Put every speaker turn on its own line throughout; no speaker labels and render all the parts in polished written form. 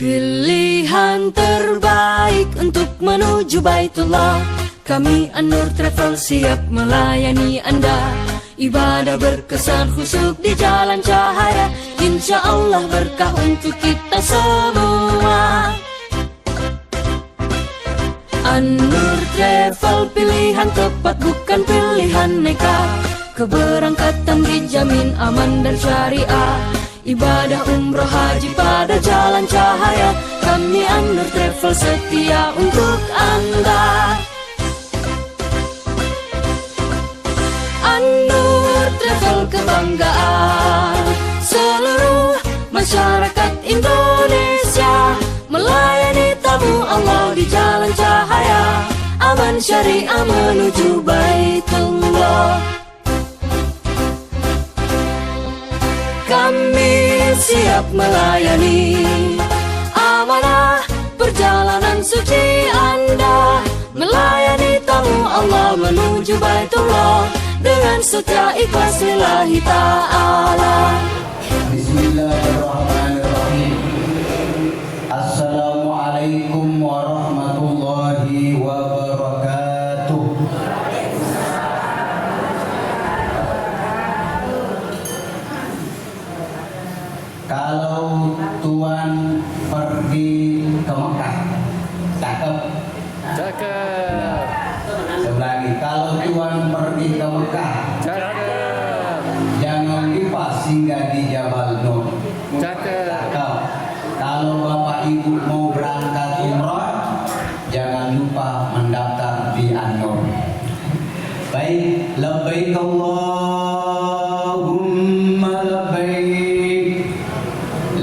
Pilihan terbaik untuk menuju Baitullah. Kami An-Nur Travel siap melayani Anda. Ibadah berkesan khusyuk di jalan cahaya. Insya Allah berkah untuk kita semua. An-Nur Travel pilihan tepat bukan pilihan nekat. Keberangkatan dijamin aman dan syariah. Ibadah umroh haji pada jalan cahaya. Kami An-Nur Travel setia untuk Anda. An-Nur Travel kebanggaan seluruh masyarakat Indonesia. Melayani tamu Allah di jalan cahaya. Aman syariah menuju Baitullah. Kami siap melayani amanah perjalanan suci Anda. Melayani tamu Allah menuju Baitullah dengan setia ikhlas lillahi ta'ala.
Bismillahirrahmanirrahim. Assalamualaikum warahmatullahi wabarakatuh. Kalau Tuan pergi ke Mekah, cakep.
Cakep.
Sebelah lagi, kalau Tuan pergi ke Mekah,
Cakep.
jangan lupa singgah di Jabal Nur.
Cakep.
Cakep. Kalau Bapak Ibu mau berangkat umroh, jangan lupa mendaftar di An-Nur. Baik, labbaik Allahumma labbaik.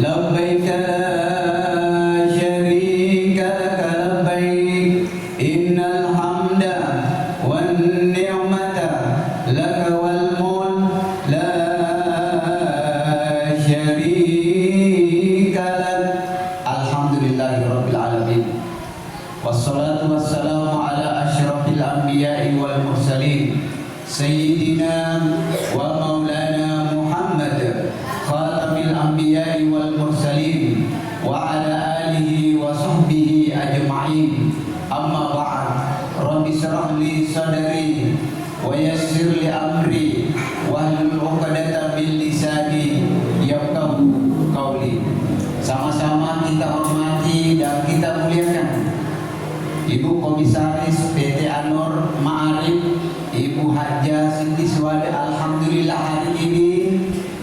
Labbaik la syarika laka labbaik. Innal hamda wan ni'mata laka wal mulk la syarika lak. Alhamdulillahirabbil alamin. Wassalatu wassalamu ala asyrafil anbiya'i wal mursalin sayyidina wa maulana Muhammad khatamil anbiya'i wal mursalin wa ala alihi wa sahbihi ajma'in. Amma ba'd. Rabbi shrah li sadri wa yassir li amri wahlul 'uqdatam min lisani yafqahu qawli. Sama-sama kita hormati dan kita muliakan Ibu Komisaris PT An-Nur Ma'arif, Ibu Hajjah Siti Suwada. Alhamdulillah hari ini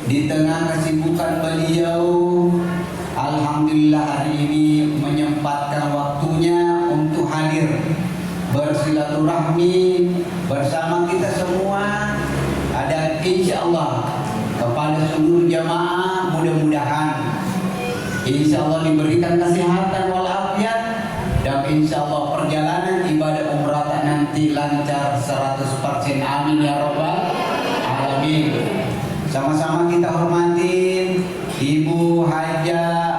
di tengah kesibukan beliau, alhamdulillah hari ini menyempatkan waktunya untuk hadir bersilaturahmi bersama kita semua. Dan insya Allah kepada seluruh jamaah mudah-mudahan insya Allah diberikan kesehatan walafiat. Dan insya Allah perjalanan ibadah umrah nanti lancar 100%. Amin ya rabbal alamin. Sama-sama kita hormati Ibu Hajjah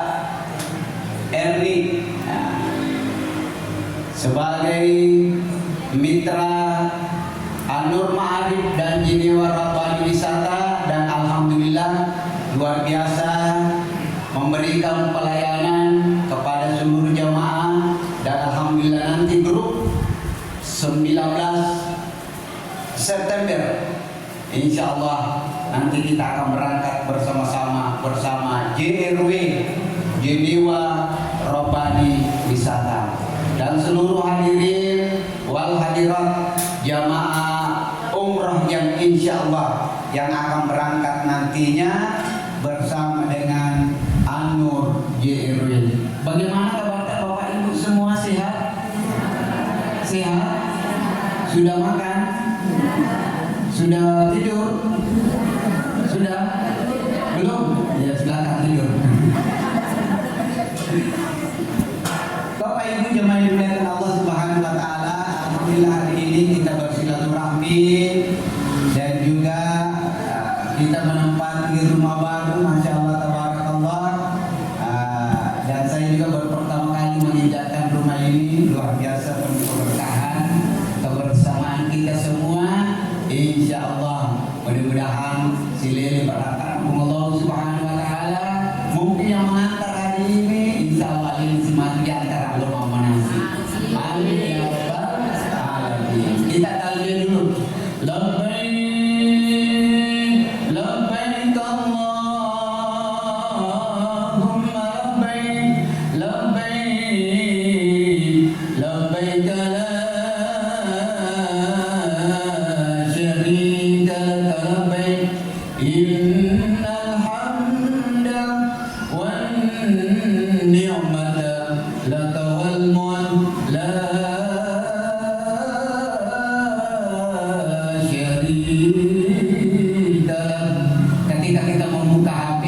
Erni sebagai mitra An-Nur Ma'arif dan Jinewa Rabbani Wisata, dan alhamdulillah luar biasa memberikan pelayanan kepada seluruh jamaah. Dan alhamdulillah nanti grup 19 September insya Allah nanti kita akan berangkat bersama-sama bersama JRW Jinewa Rabbani Wisata. Dan seluruh hadirin wal hadirat jamaah umrah yang insya Allah yang akan berangkat nantinya bersama dengan An-Nur JRW. Bagaimana kabar Bapak Ibu semua, sehat? Sehat? Sudah makan? Sudah tidur? Sudah? Belum? Ya silakan tidur. Bapak Ibu jemaah yang dimuliakan Allah Subhanahu wa taala, alhamdulillah hari ini kita bersilaturahmi dan juga kita menempati rumah baru, masya Allah tabarakallah. Dan saya juga baru pertama kali menginjakkan rumah ini, luar biasa penuh keberkahan kebersamaan kita semua. Insya Allah mudah-mudahan silih berkata Allah Subhanahu wa taala mungkin yang mengantar hari ini insya Allah ini si mati di antara lo mau menasi. Amin ya rabbal alamin. Kita talbiyah dulu. Labbaik labbaik Allahumma labbaik labbaik labbaik la syarika lak labbaik innal hamda wan ni'mata laka wal mulk la syarika lak. Ketika kita membuka HP,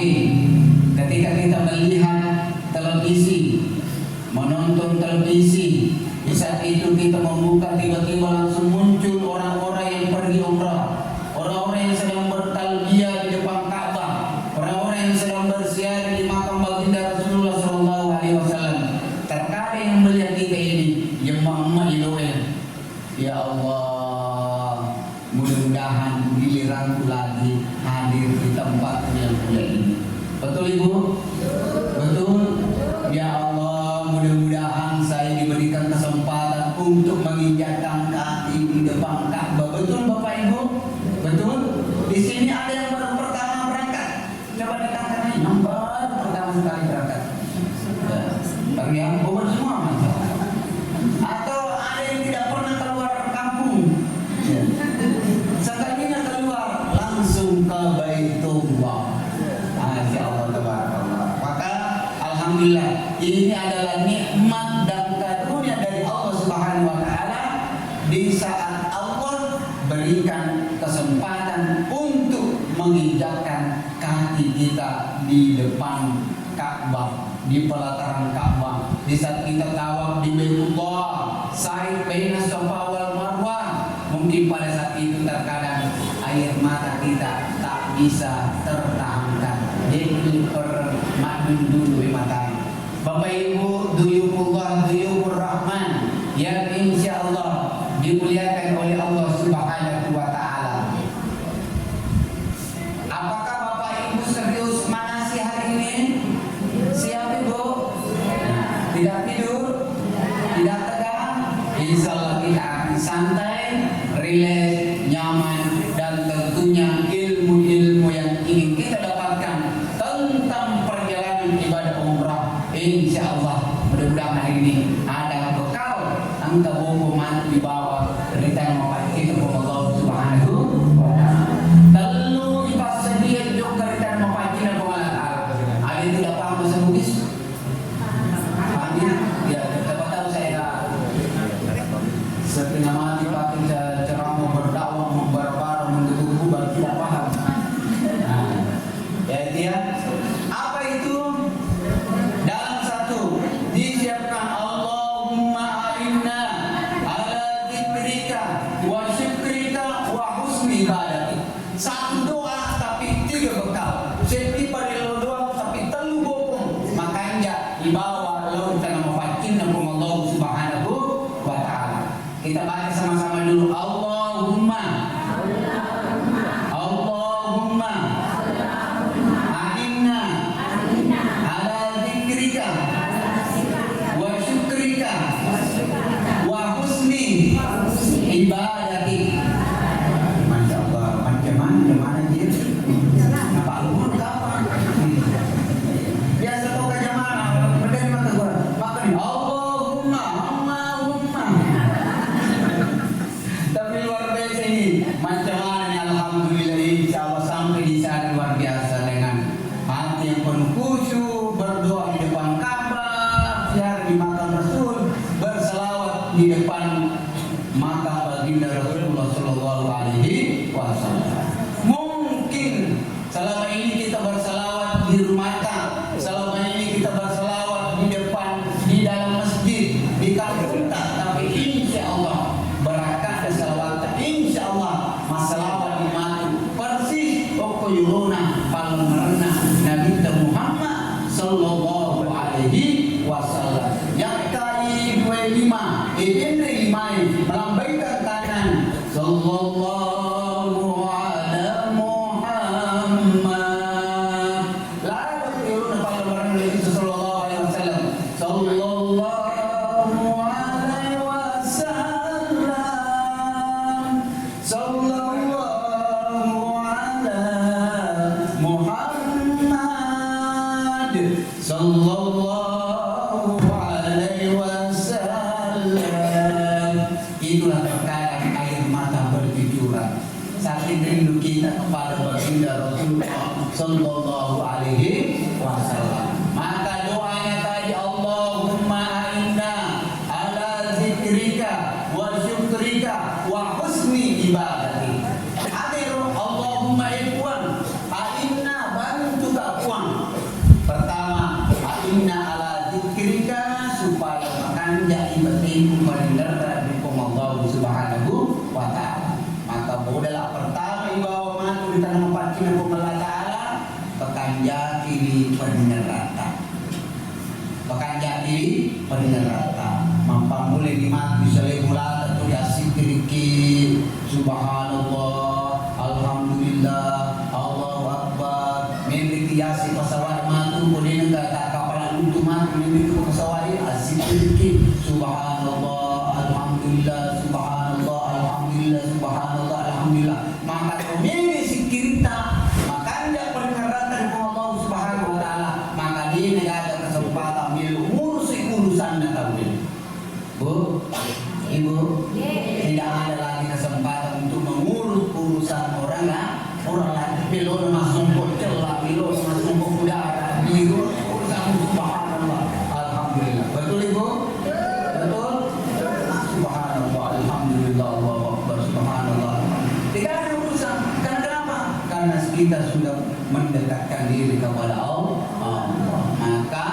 ketika kita melihat televisi, menonton televisi, di saat itu kita membuka tiba-tiba langsung muncul orang-orang yang pergi umrah, orang-orang yang sedang bertalbiyah di depan Ka'bah, orang-orang yang sedang berziarah di makam baginda Rasulullah SAW. Terkadang yang melihat kita ini, yang emak iloe, ya Allah, mudah-mudahan giliranku lagi hadir di tempat yang mulia ini. Betul Ibu? Betul? Ya Allah, mudah-mudahan saya diberikan kesempatan untuk menginjakkan kaki di depan Ka'bah. Betul Bapak Ibu? Betul? Di sini ada yang baru pertama berangkat. Coba dikatakan ini, yang baru pertama sekali berangkat. Bagi yang Bogor semua mantap. Atau ada yang tidak pernah keluar kampung. Sekalinya keluar langsung ke Baitullah. Masya Allah, tabarakallah. Maka alhamdulillah, ini adalah nikmat dan karunia dari Allah Subhanahu wa taala di saat Allah berikan kesempatan untuk menginjakkan kaki kita di depan Ka'bah, di pelataran Ka'bah. Di saat kita tawaf di Baitullah, sa'i baina Safa wal Marwah, mungkin pada saat itu terkadang air mata kita tak bisa tertahankan. Jadi permadun dulu mata. Bapak Ibu, duyufullah duyufur rahman yang insya Allah dimuliakan oleh Allah Subhanahu wa taala. Apakah Bapak Ibu serius manasi hari ini? Siap Ibu? Tidak tidur? Tidak tegang? Insya Allah kita akan santai, rileks, nyaman, dan tentunya ilmu-ilmu yang ingin kita dapatkan tentang perjalanan ibadah umrah. Insya Allah mudah-mudahan hari ini ada bekal angka buku mati di bawah dari tangan kita Allah Subhanahu wa taala. Telu ipasedia juga dari tangan kita Allah. Ada yang tidak paham bahasa Bugis? Ya, dapat tahu saya setengah mati pakai ceramah berdakwah membarbar mendukung baru tidak paham. Nah, ya itu ya. Apa itu? Dalam satu disiapkan Allahumma a'inna ala dzikrika wa syukrika wa husni ibadati. Satu doa tapi tiga bekal. Seperti pada doa tapi telu bopong. Makanya dibawa lalu kita memfakin nama Allah Subhanahu wa taala. Kita baca sama-sama dulu. Allahumma Allahumma a'inna ala dzikrika wa syukrika wa husni ibadati. Masya Allah, macam mana dia? Apa alur kapan? Biasa kau kerja mana? Berdiri mata gua. Makan Allahumma Allahumma. Tapi luar biasa ini. Sallallahu alaihi wasallam. Sallallahu ala Muhammad. Sallallahu alaihi wasallam. Itulah perkara air mata bercucuran. Saking rindu kita kepada baginda Rasulullah Sallallahu alaihi wasallam. Maka doanya tadi, Allahumma inna ala zikrika wa syukrika wa husni ibadati. Akhir Allahumma ikwan inna bantu kakuan. Pertama, inna ala zikrika, supaya makan jadi penting mendengar dari Allah Subhanahu wa ta'ala. Maka modal pertama ibawa matu di tanah pancina Allah Ta'ala, pekanjak kiri penerata. Pekanjak kiri penerata. Mampang mulai dimati selemula atau diasik kiriki. Subhanallah, Alhamdulillah, Allahu Akbar. Memiliki yasi pasawai matu kuning tak kapalan untuk matu memiliki pasawai asik kiriki. Subhanallah, Alhamdulillah, Subhanallah, Alhamdulillah, Subhanallah, Alhamdulillah. Maka memiliki sikirta, maka anda perkeratan Allah Subhanahu wa ta'ala. Maka dia negara kesempatan mengurus urusan nakawin. Bu, ibu, tidak ada lagi kesempatan untuk mengurus urusan orang lain. Belum masuk celah, belum masuk udara, biru urusan Subhanallah, Alhamdulillah. Betul ibu? Betul? Subhanallah, Alhamdulillah, Allahu Akbar, Subhanallah. Tidak ada urusan. Kenapa? Karena kita sudah mendekatkan diri kepada Allah. Maka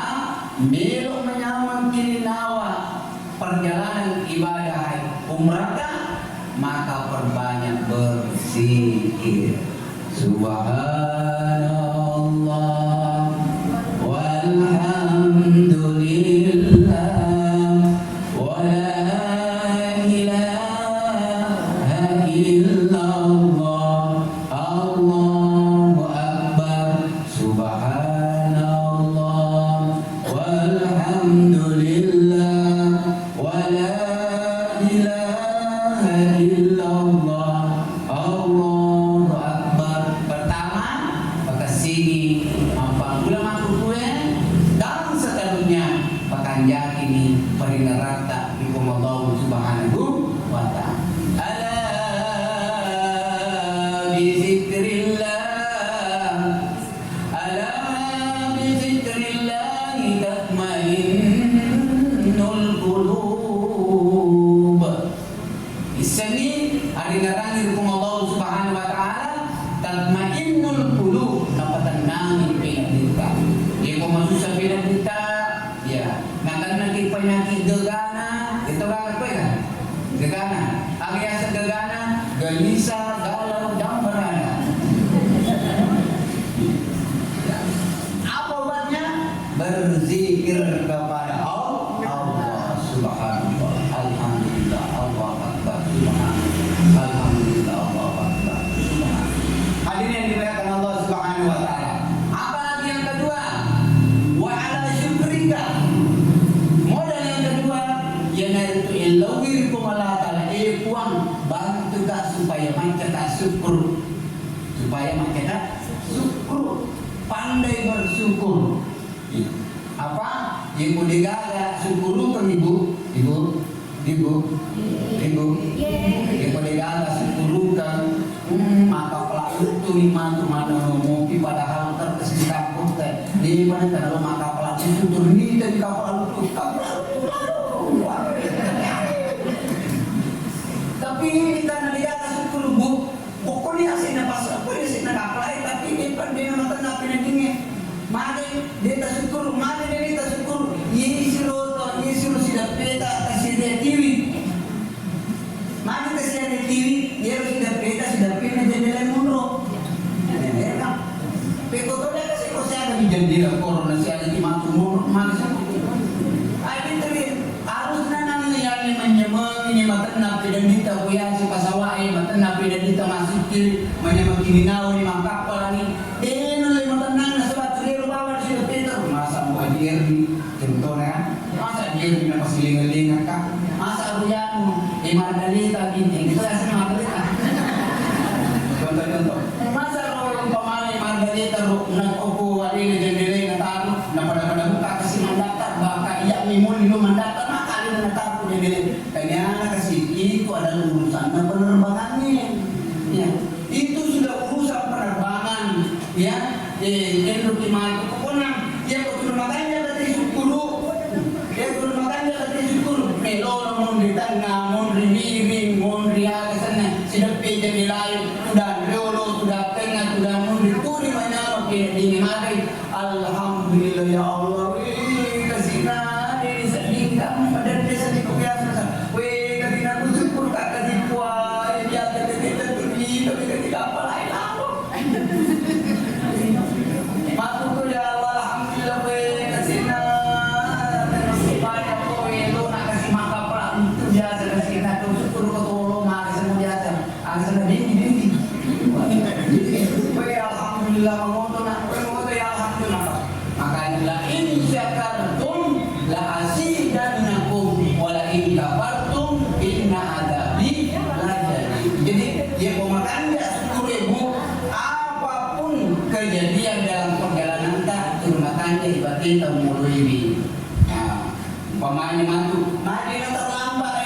belum menyamang kini nawa perjalanan ibadah umrah, maka perbanyak berzikir. Subhanallah walhamdulillah wa la ilaha illallah, Allahu akbar. Subhanallah walhamdulillah wa la ilaha illallah, Allahu akbar. Pertama, maka sini mampang pula makhluk kue dan seterusnya pekanjak ini perinarata di Allah Subhanahu wa ta'ala. Ala bizikrillah tatmainnul qulub. Isani arinarangir kung Allah Subhanahu wa ta'ala, tatmainnul qulub, napatanangin pinagdita. Di kung masusah pinagdita, ya, nakanakit penyakit gegana, ito kakak ko ya, gegana. Ang yan sa gegana, gelisah, galau, dan berana. Apa obatnya? Berzikir kepada Allah Subhanahu wa ta'ala. Alhamdulillah, Allah Akbar, Subhanallah. Alhamdulillah, Allah Akbar, Subhanallah. Hadirin yang dimuliakan Allah Subhanahu wa ta'ala. Apa lagi yang kedua? Wa ala syukrika. Modal yang kedua, yaitu ilawir kumala ta'ala, kuang bantu tak supaya kita syukur. Supaya kita syukur, pandai bersyukur. Apa? Yang mau digaga syukur kan ibu? Ibu? Yang mau digaga syukur kan? Maka pelaku itu lima mana ngopi padahal terkesih kampung teh. Di mana kalau maka pelaku itu turun dari kapal itu tapi karena dia syukur bu, pokoknya sih napas apa ya sih nak apply tapi dia nonton apa dingin. Mari dia syukur, mari dia syukur. Yesus sudah peta kasih dia TV. Mari kasih dia TV, dia sudah peta sudah pena jadi lemuro. Peko dia kasih kau saya di jendela corona saya di matu mana sih? Ada tadi harus nanang yang menyemang ini matan napi dan kita punya si pasawai matan napi dan kita masih kiri menyemang kini nau ni mangkap ni. Nolai matan nang sebab terlalu bawah sudah peta masa mau hadir di contohnya Masa dia punya pasilingan-lingan kah? Masa aku yang Margarita binti, itu rasanya Margarita. Contoh-contoh. Masa kalau umpamanya Margarita nag-upo ada yang jendela na taruh, na pada buka kasih mandatar, baka iya mimul yung mandatar, maka ada na taruh jendela. Kanya kasi itu adalah urusan na penerbangannya. Ya, itu sudah urusan penerbangan. Ya, yang lukiman itu pokoknya dia makanya dari syukuru. Dia makanya dari syukuru. Melo mon di tengah, mon di miring, mon di atas sana. Sudah peja di lain, sudah lolo, sudah tengah, sudah mon di turi mana di mari. Alhamdulillah ya Allah. Kasih nadi sedih kamu pada desa di kebiasaan. Weh, kasih aku syukur tak kasih kuah. Dia tidak turi, tapi ketika apa lain aku. Masuk ya Allah, alhamdulillah weh kasih banyak kowe lo nak kasih makan pula itu biasa kasih kita tu syukur kau tolong mari semua biasa. Asal dingin. Weh alhamdulillah mengoto nak mengoto ya alhamdulillah. Makanya la in syakartum la azidannakum wa la in kafartum inna adabi lajadi. Jadi dia mau makan dia syukur ibu apapun kejadian dalam perjalanan kita terima kasih kita mulai ini. Pemain mantu, Madinah terlambat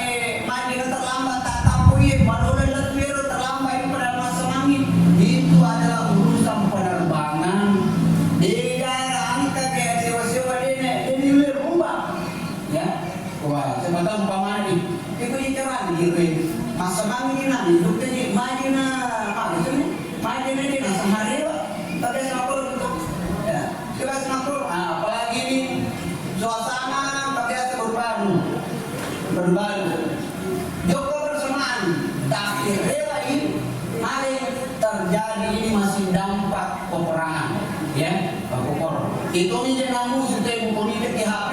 tak tahu ya, malulah letwiro terlambat pada masa mangin. Itu adalah urusan penerbangan. Dia angka kayak sewa-sewa ini rumah, ya. Wah, sebentar umpama ini, itu ikan gitu. Masa mangin nanti, itu jadi Madinah, Madinah ini nasa Maria, tapi sama itu, ya. Kita sama apalagi ini suasana berbaru Joko bersamaan tapi relain hari terjadi ini masih dampak peperangan ya Pakopor itu ni namu sudah bukan di HP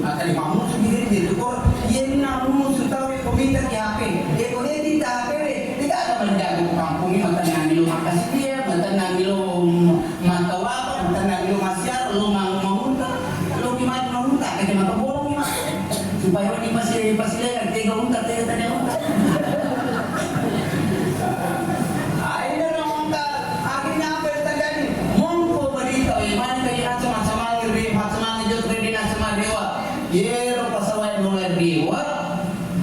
tadi kamu sendiri di Joko ini namu sudah komite di HP dia boleh di HP tidak ada menjaga kampung ini mata nangilo makasih dia mata nangilo mata apa mata nangilo masyar lo mau lo gimana mau tak kerja mata bolong supaya ini masih lihat tiga unta tadi unta. Akhirnya unta akhirnya apa yang terjadi? Mongko berita iman kaya sama-sama jod redina sama dewa. Yero pasawai mulai dewa.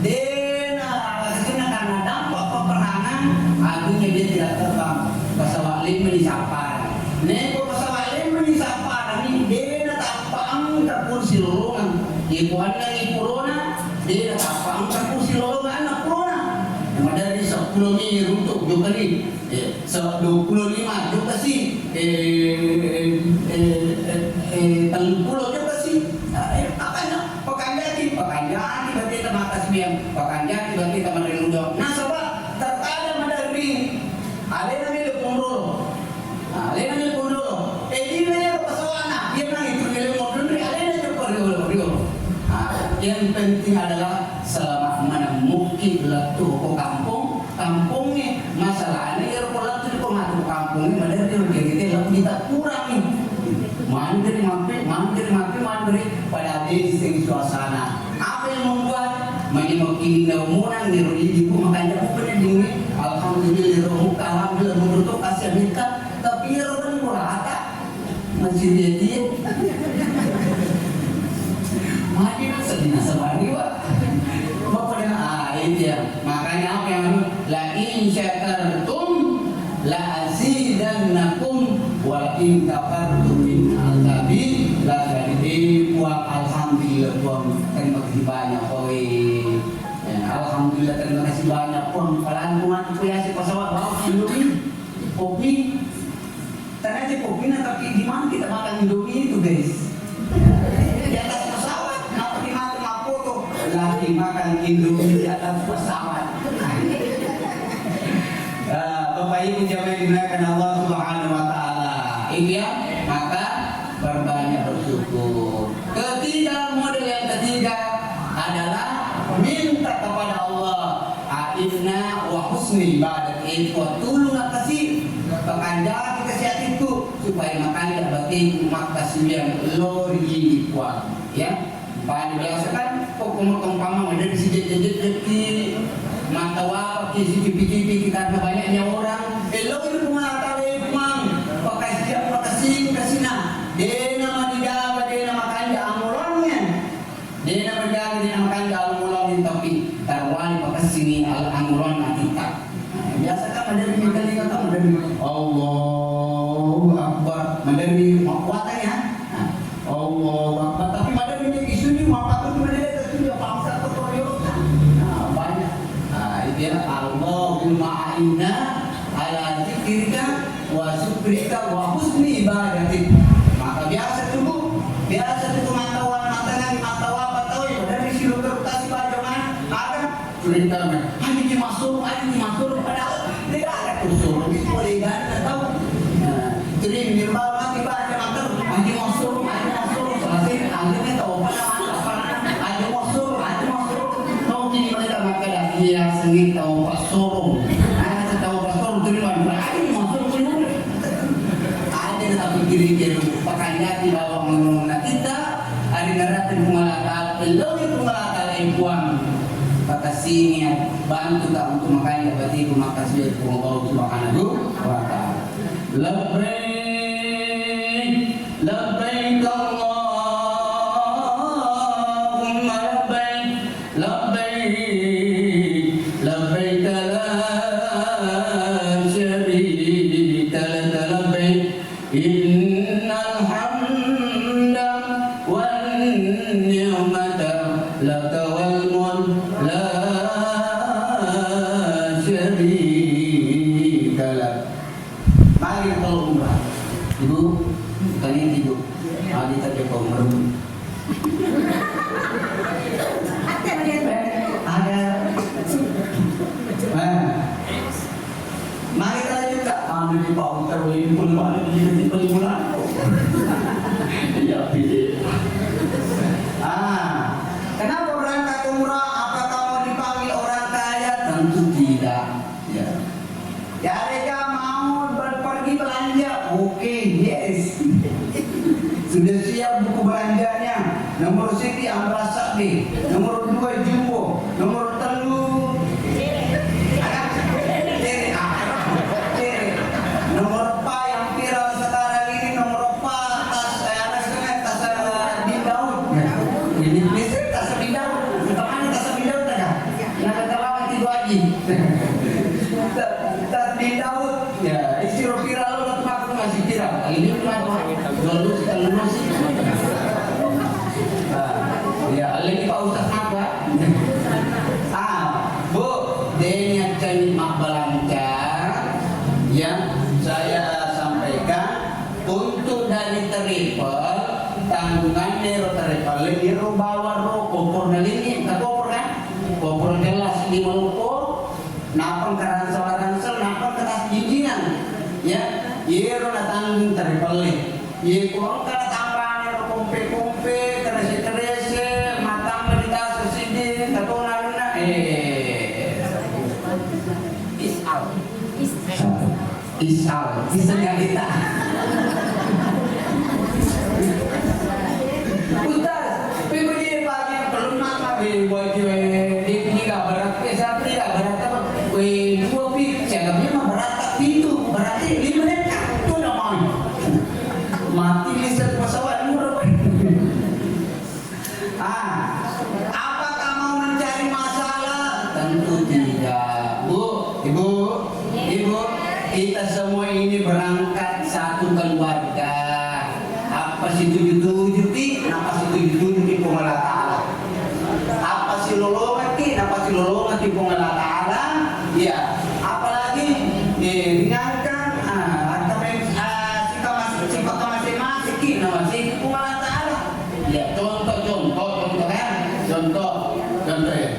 Dena akhirnya karena dampak peperangan akhirnya dia tidak terbang. Pasawai lima disapar. Nego pasawai lima disapar ini dena tampang terkursi lorongan. Ibuan lagi corona, dia apa angkat kursi lolongan anak corona. Dari 10 ni untuk juga ni, 25 juga sih, 30 juga sih. Apanya? Pekanjati berarti kita makas biang, pekanjati berarti kita menerima. Nah sebab terkadang dari alena milik pondoro, alena milik pondoro. Ini persoalan, dia nang itu milik pondoro, alena juga pondoro. Yang penting adalah selama mana mungkin latu ke kampungnya masalahnya ya kalau latu di kampungnya mana dia kita kurangi mandiri pada desa suasana apa yang membuat menyemakin naumunang di ibu makanya bukannya dingin alhamdulillah muka alhamdulillah menurut kasih mereka tapi ya orang murata masih dia Madinah sedina sebari wa. Pokoknya itu ya. Makanya apa yang la in syakartum la azidannakum wa in kafartum min azabi la jadi wa alhamdulillah Tuhan terima kasih banyak kowe. Ya, alhamdulillah terima kasih banyak Tuhan. Pelan kuat ya si pesawat bawa Indomie. Kopi. Tanya aja kopi tapi di mana kita makan Indomie itu guys? Di atas lagi makan Indomie di atas pesawat. Bapak Ibu jamaah dimuliakan Allah Subhanahu wa taala. Itu ya, maka berbanyak bersyukur. Model yang ketiga adalah minta kepada Allah inna wa husni ibadat itu tulung kasih pekanjati kesiat itu supaya makanya bagi makasih yang lori kuat. Ya, paling biasa kan umpama ada di sini mata wapah di cipi-cipi karena banyaknya orang. Elo itu mengatakan emang pakai siap pakai kasina. Dia nama dijaga, dia nama kanja amulonnya. Dia nama dijaga, dia nama kanja amulonnya tapi tarwani pakai sini amulon kita. Biasa kan ada di kali kata ada di Allahu Akbar, ada di kuatannya. Allahu Akbar, tapi ada di isu ini apa pun ada itu ya bangsa Toyota. Nah, banyak. Dia Allahumma a'inna ala dzikrika wa syukrika wa husni ibadatik. Maka biasa itu mata apa tahu ya dari situ terutasi bajangan ada cerita hanya dimasuk padahal tidak ada usul itu boleh enggak tahu. Jadi minimal mati baca mater hanya masuk selesai akhirnya tahu ada masuk tahu ini mereka maka dah dia sengit tahu pasor ada tahu pasor terima ada masuk dulu ada tapi kiri pakainya di bawah mengenai kita ada naratif mengalahkan lebih mengalahkan impuan pakasinya bantu tak untuk makanya berarti makasih kepada Allah Subhanahu wa taala. Labbaik Allahumma labbaik la syarika lak labbaik innal hamda wan ni'mata lak wal mulk la syarika lak. Mari kita umrah. Ibu, kalian tidur. Adi tak jumpa umrah. Ada. Mari kita juga. Anu di bawah terwin pun mana di bulan. Ya pilih. Kenapa berangkat umrah? Apakah mau dipanggil orang kaya? Tentu tidak. Ya. Ya mereka mau pergi belanja. Oke, yes. Sudah siap buku belanjanya. Nomor Siti Amra Sakti, nomor 2 Jumbo, nomor 3 nomor 4 yang viral sekarang ini, nomor 4 tas Bin Daud. Ini biasa tas Bin Daud. Kemana tas Bin Daud ada? Nak ketawa itu lagi. Tas Bin Daud. Ya, istilah viral lo kenapa masih viral? Ini kenapa? Lalu kita lulus. Ya, lagi Pak Ustaz apa? Bu, dengan jenis mak belanja yang saya sampaikan untuk dari triple tanggungan nero triple nero bawa ro kompor nalini tak kompor kan? Kompor gelas di Maluku, napang karansel napang keras jinjinan, ya, nero na tanggung triple, ye kurang kana tambah nero kompe karena seterese matang meditasi sini tak tahu nalina Isal yang kita. Ustaz, pergi pagi belum makan buat di tiga berat kesat tidak berat apa? Dua pik, cakapnya mah berat itu berarti 5 menit itu namanya mati listrik pesawat murah. Apakah mau mencari masalah? Tentu tidak, Ibu. Kita semua ini berangkat satu keluarga. Apa sih 77 pi? Apa sih 77 pi pengelola ta'ala? Apa sih lolongan ki? Apa sih lolongan ki pengelola ta'ala? Ya, apalagi ringankan sifat masing-masing ki nama si pengelola ta'ala. Ya, contoh kan? Contoh ya.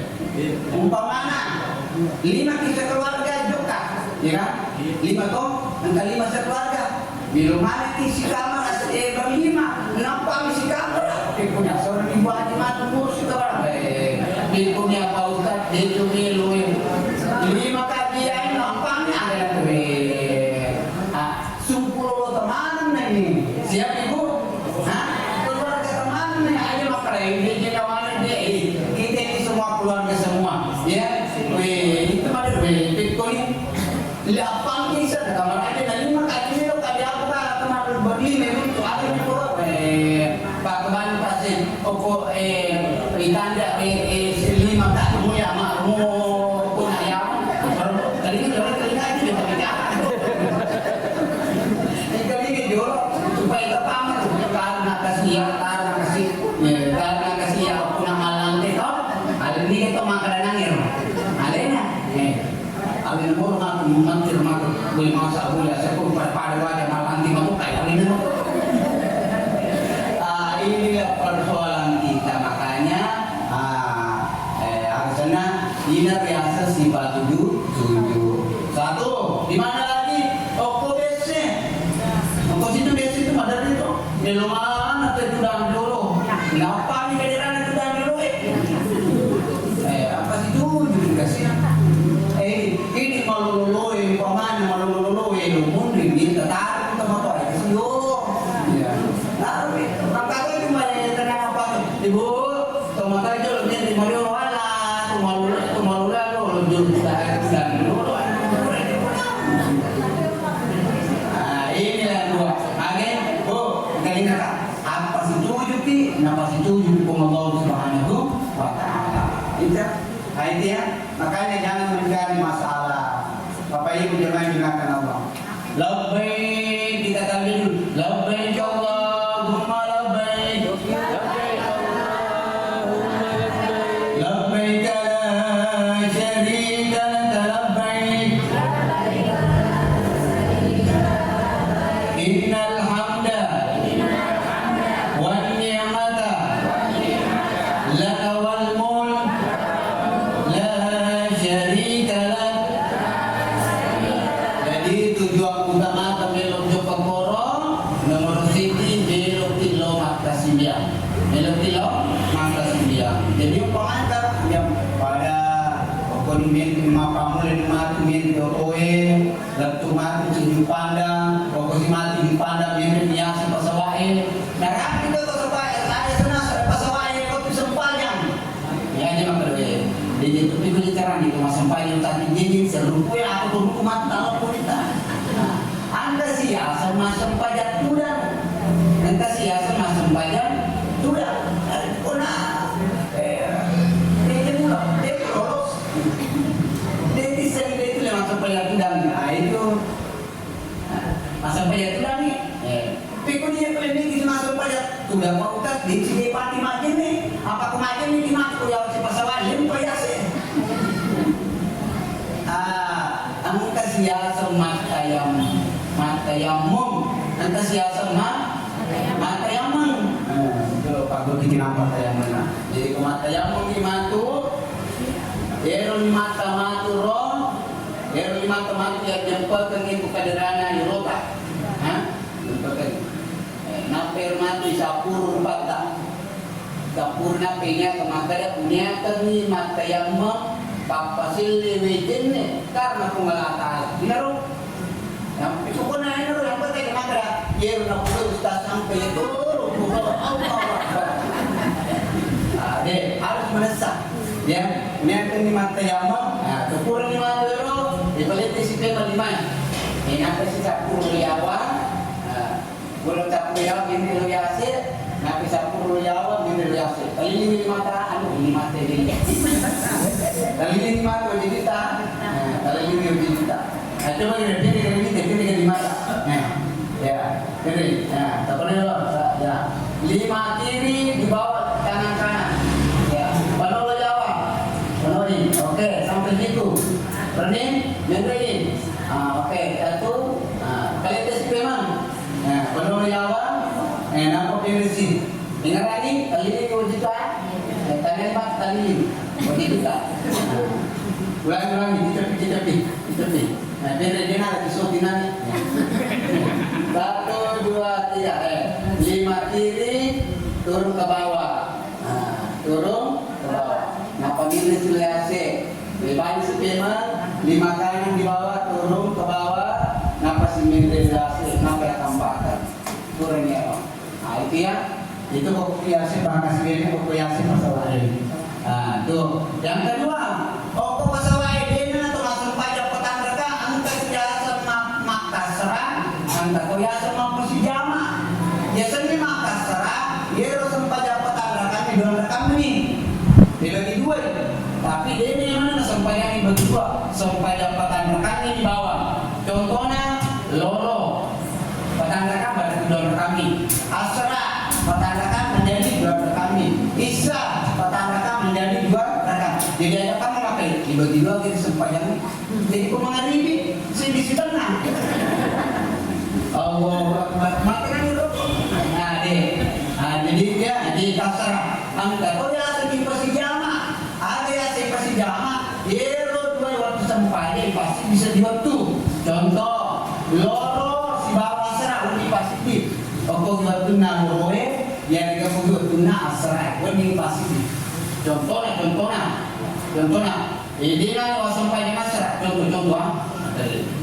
Umpamana 5 kisah keluarga juga, ya kan? 5 toh, angka 5 sekeluarga. Bila mana si kamar berlima, nampak si kamar. Dia punya seorang ibu haji matu kursi kamar. Dia punya Pak Ustaz, dia punya luin. 5 kajian nampaknya ada duit. 10 teman ini. Siap ibu? Keluarga teman ini aja makan ini jinawan dia kita ini semua keluarga semua ya itu ada Bitcoin lapang kisah kamar aja dan lima kali lo kali apa kamar beli memang itu ada itu pak keban pasien oko itanda lima kali ya mak mau pun ayam kali ini aja dia pakai kali ini jorok supaya terpamer karena kasih ya punang malam itu ada ini itu makanan nangir ada ya alin mo nga mantir mago boy masa buya sa kung pada wajah malam di mau kayak ini inilah persoalan kita makanya harusnya ini biasa sifat tujuh satu di mana lagi oko bese oko situ bese itu ada itu di rumah atau itu dalam dulu ngapa nih kederan itu dalam dulu apa sih tujuh kasih ini malulului pamana malulului lumun ini tarik sama toy kasih ya tapi makanya cuma tenang apa ibu tomat aja lo jadi malu wala tu malu lo jual dan dulu inilah dua agen kali kata apa sih tujuh pi napa sih tujuh Allah Subhanahu wa taala itu ya makanya jangan mencari masalah Bapak Ibu jemaah dimuliakan Allah labbaik kita kali dulu labbaik Allahumma labbaik labbaik la syarika laka labbaik innal hamda wan ni'mata laka wal mulk jadi tujuan utama pembelok Joko Koro nomor siti belok tilo makta simbiang belok tilo makta simbiang jadi pengantar yang pada pokoknya mapamulin mati oe laptu mati cinju pandang pokoknya mati di pandang ini biasa pasawae nah kan kita pasawae saya senang pasawae kopi sempanyang ya aja makanya jadi itu pikir cara di rumah sampai yang tadi jadi seluruh aku tuh hukuman tahu kita anda sih asal masam pajak sudah anda sih asal masam pajak sudah kena dia mulai dia lolos dia bisa itu masam pajak sudah nah itu masam pajak sudah nih pikir dia klinik itu masam pajak sudah mau kas di sini pati makin nih apa kemarin ini dimaksud ya si pasawain pajak sih ang kasiyasa matayamum ang kasiyasa matayamum kalau pagod dikinang matayamum na jadi kung matayamum imatu erong mata-matu ron erong mata-matu yang jempol kengin bukaderana yurota naper matu isapur bata dapur napinya kemakada punya kengin matayamum papasil liwitin nih karena pengelatan benar yang itu pun yang penting makra ya nak ustaz sampai itu harus menesak ya niatkan di mata yama kepur 5 euro dibeli sistem 5 ini apa sih capur liawa boleh capur liawa ini liasit nabi capur liawa ini liasit kali ini mata ini mata ini kali ini mata kita kali ini kita coba kita di mata ya kiri tak boleh ya 5 kiri di bawah kanan ya penuh Jawa penuh ini oke sampai situ running mengerin oke satu kali tes memang penuh Jawa nampak perisi dengar lagi kali ini 2 juta kali 4 kali ini 2 juta ulangi kita nah beda dia ada disotinan 1, 2, 3 5 kiri turun ke bawah turun ke bawah nah pemilih siliasi lebih sepema 5 kanan di bawah turun ke bawah napa similasi napa yang tambahkan turun ya nah itu ya Itu pokok yasin bangkas ini pokok yasin masalah ini. Nah, tuh. Yang kedua, pokok masalah ini atau masuk pajak petang mereka angkat jasa Makassar, angkat koyasa mampu si jama. Biasanya Makassar, dia harus pajak petang mereka di dalam rekam nih. Dibagi dua, tapi dia ini mana sampai yang dibagi dua, sampai petang rekam ini di bawah. Contohnya loro, petang rekam pada di dalam kami. Asra, petang rekam menjadi dua rekam. Isra, petang rekam menjadi dua rekam. Jadi ada kamu pakai dibagi dua gitu sepanjang. Jadi kau mengharibi, di situ tenang. Allah makan dulu. Nah, jadi dia di kasar. Angkat, oh ya sedih pasti jama. Ada ya si pasti jama. Ero dua waktu sampai pasti bisa diwaktu. Contoh, loro si bawah asra undi pasti. Oko waktu naloroe yang kamu waktu na asra undi pasti. Contohnya. Ini lah sampai dengan asra. Contoh.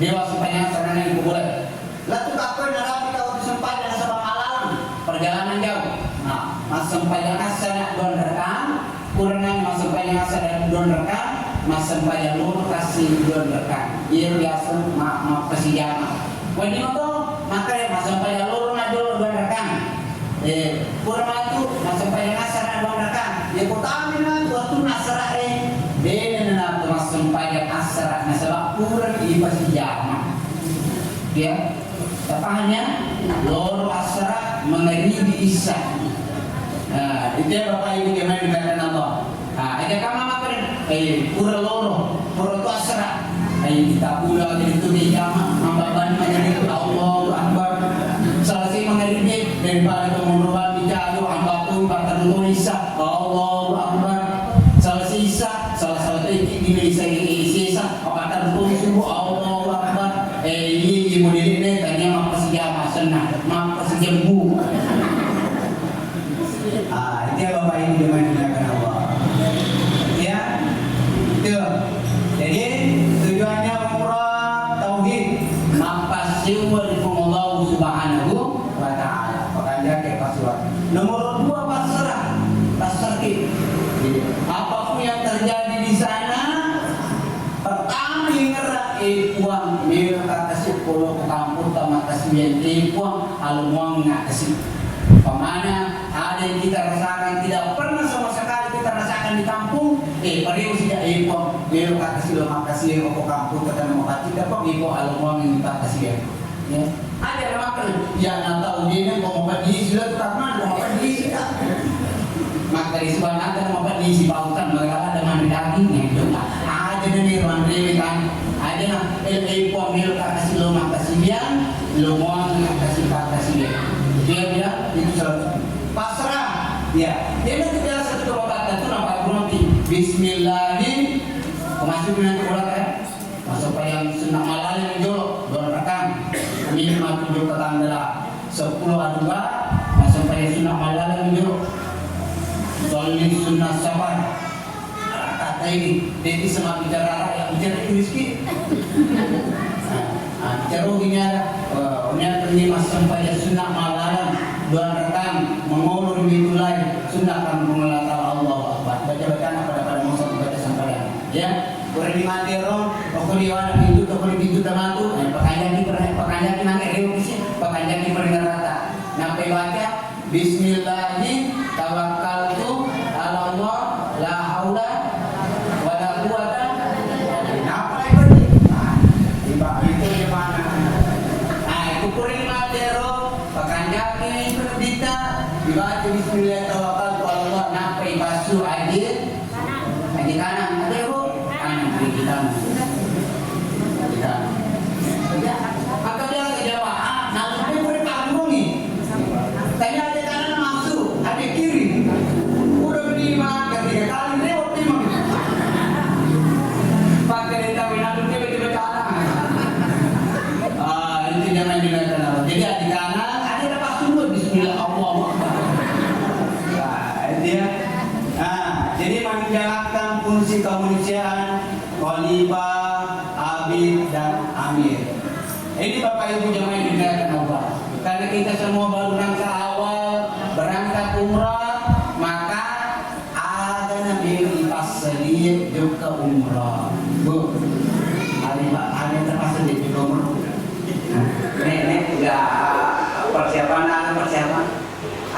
Dia sampai dengan asra yang boleh. Lalu apa narapi kalau sampai dengan sabang malam perjalanan jauh. Nah, masuk pada asal don rekam, kurangan masuk pada asal don rekam, masuk pada lur kasih don rekam. Ia biasa mak pesijama. Wani itu maka masuk pada lur nadol don rekam. Kurang itu masuk pada asal don rekam. Dia pertama waktu nasara dia nak masuk pada asal nasara kurang di pesijama. Dia tepatnya lor asra mengeribi isa. Nah, itu ya Bapak Ibu yang dikatakan Allah. Nah, ada kama makan, pura loro, pura itu asra. Kita pula itu di jama, ambaban menjadi itu Allahu Akbar. Selesai mengeribi daripada kemuruan bicara ambatu batal isa Allahu Akbar. Selesai isa, salah itu di isa, batal itu Allahu Akbar. Ini model tanya mak pesijama senang, mak pesijambu. Itu ya Bapak Ibu yang dimuliakan Allah. Ya, itu. Jadi tujuannya umrah tauhid, maqasimu Allah Subhanahu wa Ta'ala. Makanya kayak pasukan. Nomor 2 pasrah, tasarki. Apapun yang terjadi di sana, pertama ingat uang mereka kasih pulau ke kampung sama kasih yang uang alumang nggak kasih. Pemana ada yang kita rasakan tidak pernah sama sekali kita rasakan di kampung. Periu sejak uang mereka kasih lo makasih ke kampung kita mau kasih dapat ibu alumang yang kita kasih ya. Ada yang makan yang tahu dia mau bagi sudah tetap mana mau bagi sudah. Maka di sebelah ada mau bagi si pautan mereka ada mandi dagingnya itu. Ada nih mandi kan. Ada yang ibu mereka kasih lo makasih dia, lo mau kasih dia. Dia itu salah pasrah ya. Dia nanti dia satu perkataan itu nampak nanti Bismillahirrahmanirrahim. Masuk nanti ulang ya. Masuk yang sunnah malal yang jolok don rekam. Ini matu jolok tanggal 10 adua. Masuk yang sunnah malal yang jolok. Soalnya sunnah sabar. Kata ini jadi sama bicara rakyat bicara rezeki. Bicara gini ada. Ini masuk pada sunnah malalan dua rekam mengulur itu lain sunnah kan mengelakal Allah Akbar baca-bacaan pada masa baca sampai ya kurang mati orang aku diwana pintu tamatu pakanya nangke revisi pakanya peringat rata sampai baca Bismillahirrahmanirrahim tawakkaltu ala Allah la haula wala quwata apa itu itu di mana kuring matero pakanjaki dita dibaca bismillah tawakkaltu ala Allah napai basu aja di kanan ada bu kanan di kanan maka dia kejawab nah tapi boleh panggung nih tanya ada kanan masuk ada kiri udah berlima ketiga kali lewat 5 pakai dita winadu tiba-tiba kanan itu jangan dinaikkan. Jadi di kanan ada lepas dulu Bismillah Allah. Dia. Jadi menjalankan fungsi kemanusiaan khalifah, abid dan amir. Ini Bapak Ibu jemaah yang dimuliakan Allah. Karena kita semua baru rangka awal berangkat umroh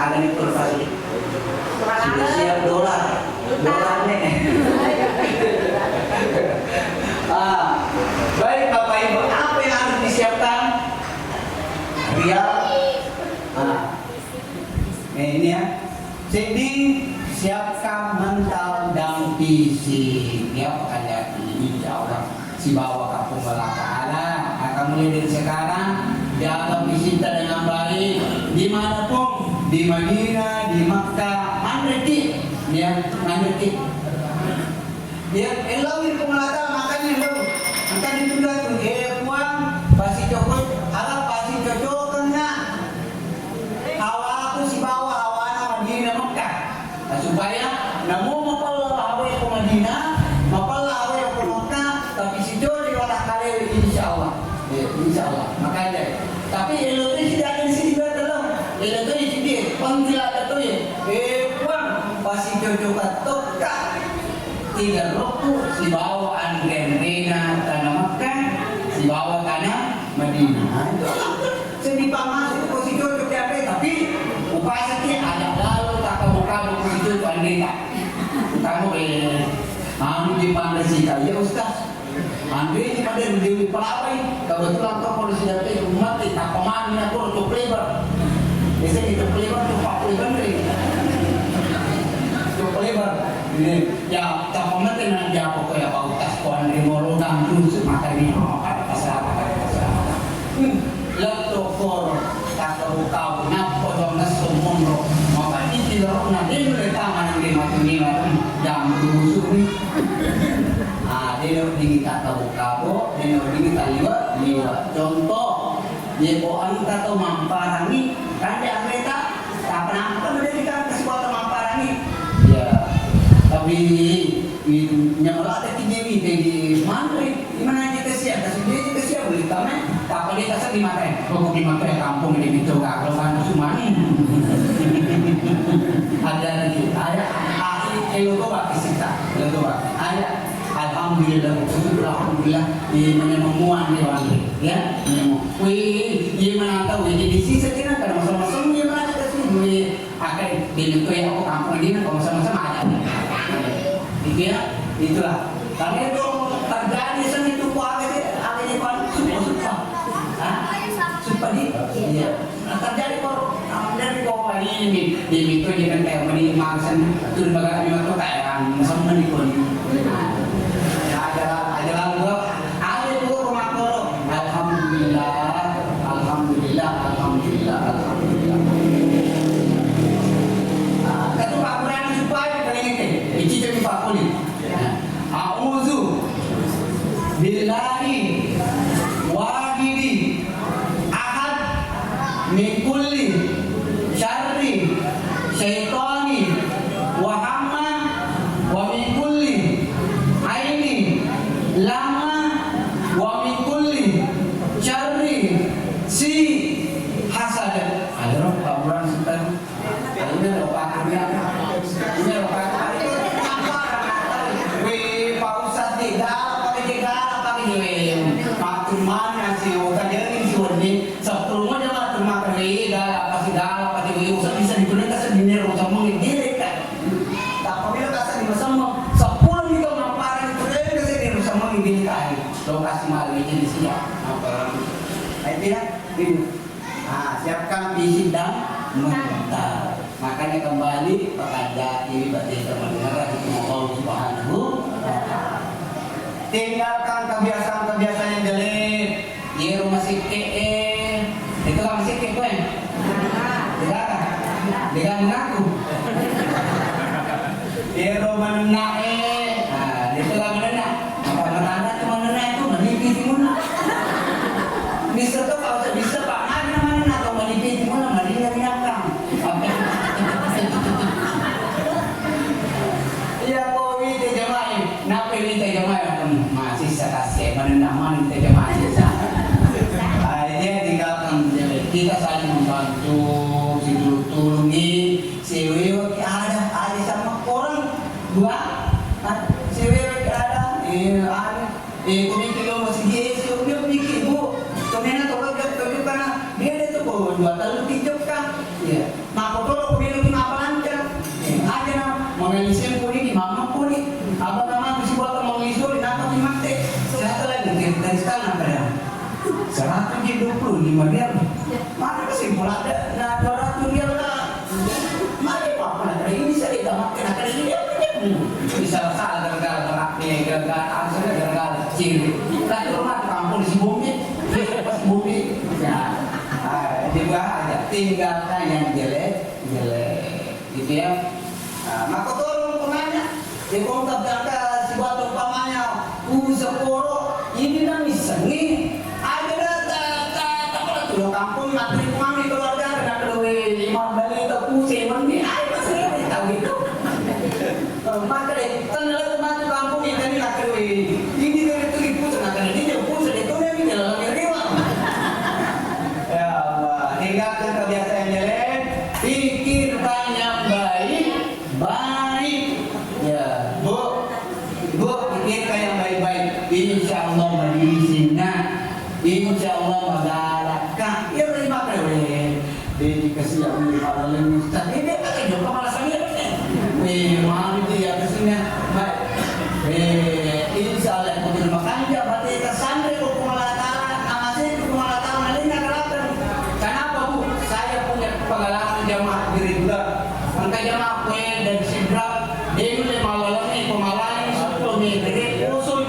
Ada nih pasti. Sudah siap dolarnya. Baik Bapak Ibu, apa yang harus disiapkan? Rial. Ini ya. Jadi siapkan mental dan fisik. Ya pekerjaan ini insya Allah si bawa kampung Ta'ala akan mulai dari sekarang jaga fisik dengan baik dimanapun, di Madinah, di Makkah, manreti ya manreti ya elawir pengelata makanya lo angkat itu dah tu puang pasti cokot harap pasti cocok kena awal aku si bawa awal Madinah Makkah supaya namu mapal awe ke Madinah mapal awe ke Makkah tapi si jori wadah kali insyaallah ya insyaallah makanya tapi elo ini tidak ada di sini juga dalam elo itu di sini panggil ada tu ya puang pasti cocok toka tiga roku si bawa Argentina tanah Makkah si bawa tanah Madinah itu sedih pamas itu posisi cocok ya tapi upaya ada lalu tak kamu posisi itu Argentina kamu anu di pandai ya Ustaz Andre ini pada di pelawai kebetulan kau polisi data itu mati tak pemain aku untuk lebar biasanya itu lebar itu 40 ring itu lebar ini ya tak pemain dengan dia pokoknya Pak Ustaz kau Andre moro dan terus maka ini pada pasal leto kor tak tahu kau napa dong nasumon maka ini tidak nanti mereka mana di mati jam busuk ni dia di kita tahu kabo, dia di kita liwat. Contoh, dia boan kita tahu mamparangi, kan dia mereka tak pernah mendirikan sesuatu mamparangi. Ya, tapi nyawa ada kini di mana kita siap, kasih dia kita siap beli taman, tak boleh kasih dimakan, pokok dimakan kampung ini itu kalau kan cuma ada lagi, ada ahli logo bagi kita, logo bagi ada. Alhamdulillah di menemuan dia lagi ya wih dia mana tahu jadi sisa kena kan masing-masing dia mana kasih duit akan di itu yang aku kampung ini kalau masing-masing ada itu ya itulah karena itu terjadi seni itu ada di sumpah di ya terjadi kok dari bawah ini di itu dia kan kayak menikmati turun bagai itu kayak sama di pun billahi wahidi ahad min kulli syarri syaitani wa hamma wa min kulli aini lama wa min kulli syarri si hasad ada orang setan ada apa ini apa mana sih kajian ini sih warni sebelumnya jangan terima kasih dah pasti bisa digunakan sedinir untuk mengidir kan tak pernah kasih di bersama 10 itu mamparan itu kasih di bersama mengidir kan lokasi malu jadi siap apa tidak ini siapkan fisik dan mental makanya kembali pekerja ini berarti teman-teman itu Allah Subhanahu wa ta'ala tinggalkan kebiasaan-kebiasaan yang jelek di rumah sikit itu kan sikit gue tidak kan dengan mengaku di rumah nenek itu kan nenek apa menanda cuma nenek itu menipi timuna bisa tuh kalau bisa pak ada mana atau menipi timuna menipi nyakang iya kok ini jemaah nape ini jemaah masih kasih menenangkan kita masih akhirnya tinggalkan kita saling membantu si tulungi si wewe ada sama orang dua si wewe ada kami kilo masih dia si wewe mikir bu kemana tuh karena dia ada tuh dua tahun tiga kan ya nah kalau mengelisir pun ini, mama pun ini. Apa nama tu si buat mengelisir, nak di mati. Saya lagi dari sekarang ada 125 dia. Mana kasih pula ada, nah 200 dia lah. Mana apa nak ini saya dah makan nak ini dia. Bisa salah gara-gara beraknya, gara-gara asal, gara-gara kecil. Kita rumah kampung di Bumi, pas Bumi. Ya, juga ada tinggalkan yang jelek, gitu ya. Maka tolong pemanya, di kontak data si batu pamanya, seporo ini nami sengi. Ada data tuh kampung mati kami keluarga kena kedua 5 balik atau pusing mandi, ada sering tahu itu. Maka deh, tenang mati kampung ini nak kedua. Ini dari tu ibu nak kedua ini pusing itu dia ni dalam riwa. Ya Allah, tinggalkan kebiasaan jelek, pikirkan yang baik. Ya, Bu, pikirkan yang baik-baik. Insya Allah medisinya, insya Allah magalakah. Ya terima kasih. Dedikasi yang dipakai Ustaz. Ini dia pakai juga malasannya. Mahal dia kesini. Insya Allah aku terima kasih. Berarti kesandri hukumalataran, amasin hukumalataran malingnya kelatan. Kenapa Bu? Saya punya pengalaman jamaah reguler. Angka jamaah kue dan sibrak. Dia ini malalami pemalangan 10 meter. Poso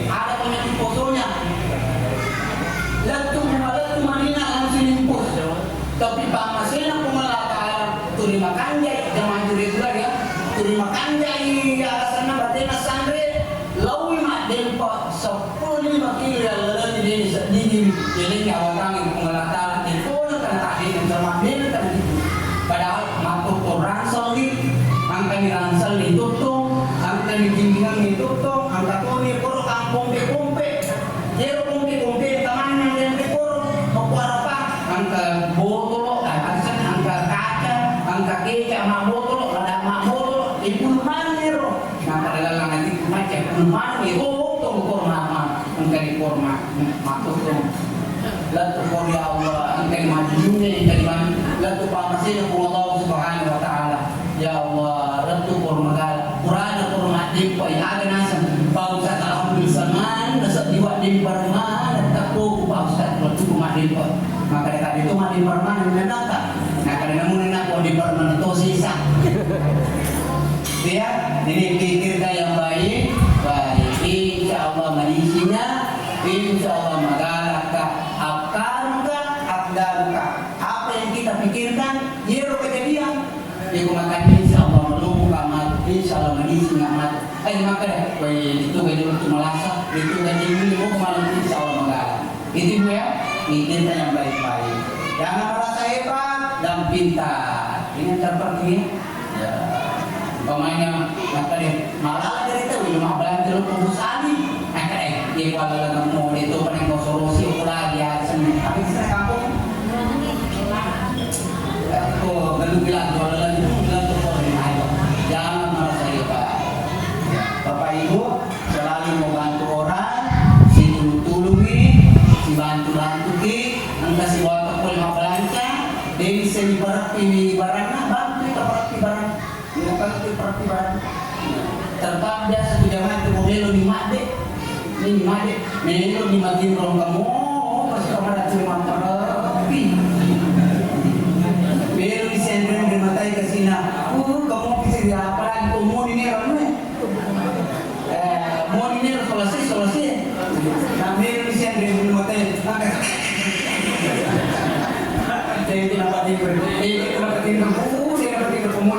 ada penyakit posonya. Letu manina langsung impus. Tapi Pak Masina pengalaman terima kanjai jamaah reguler ya. Terima kanjai alasannya berarti nasandre. Lawi mak dempa 10 kilo lalu ini awal yang pengalaman itu kan tadi yang sama dia kan. Padahal makhluk ransel ni, angka ni ransel ni tutung, angka ni bimbingan ni tutung, angka tu ni puro kampung di kumpe, jero kumpe taman yang di puro, makuar apa? Angka botol, angka kaca, angka keca, mak botol, ada mak botol, ibu manero, angka dalam nanti macam manero, tuh korma, angka di korma, makhluk tu. Lalu ya Allah, angka di majunya, angka di mana? Lalu pamasin Allah Subhanahu Wa Taala. Ya Allah, lalu kormagal, Quran korma dimpa, ada nasa, bau sat alhamdulillah zaman, nasa diwa dimpa mana, takku bau sat lalu korma dimpa. Maka dekat itu mah dimpa mana menanda. Nah kalau namun nak kau dimpa mana tu sisa. Dia, ini pikirkan yang baik. Insya Allah medisinya, insya Allah magalakah, abdaluka. Apa yang kita pikirkan, yero kejadian. Ibu makan insya Allah melumpuh amat, insya Allah medisi amat. Maka itu gaji untuk melasa, itu gaji ini mau kemarin insya Allah magalak. Itu ya, pikirkan yang baik-baik. Jangan merasa hebat dan pintar. Ini seperti ya. Pemainnya maka deh malah dari itu belum belanja lu fokus ali dia kalau lagi mau itu paling kau solusi pula dia sini tapi saya kampung aku belum bilang kalau lagi bilang tuh kalau ayo jangan merasa hebat. Bapak Ibu selalu membantu orang si tulungi si bantu ki angka si waktu pun belanja dia bisa diberarti barangnya bantu diberarti barang bukan pertiban terpaksa satu zaman itu modelo di made ini made modelo di makin rong kamu pasti kamu ada cuma tapi modelo di sendiri di matai kesina kamu bisa apa lagi kamu ini ramai mau ini solusi nah modelo di sendiri di matai jadi kenapa tidur dia dapat tidur kamu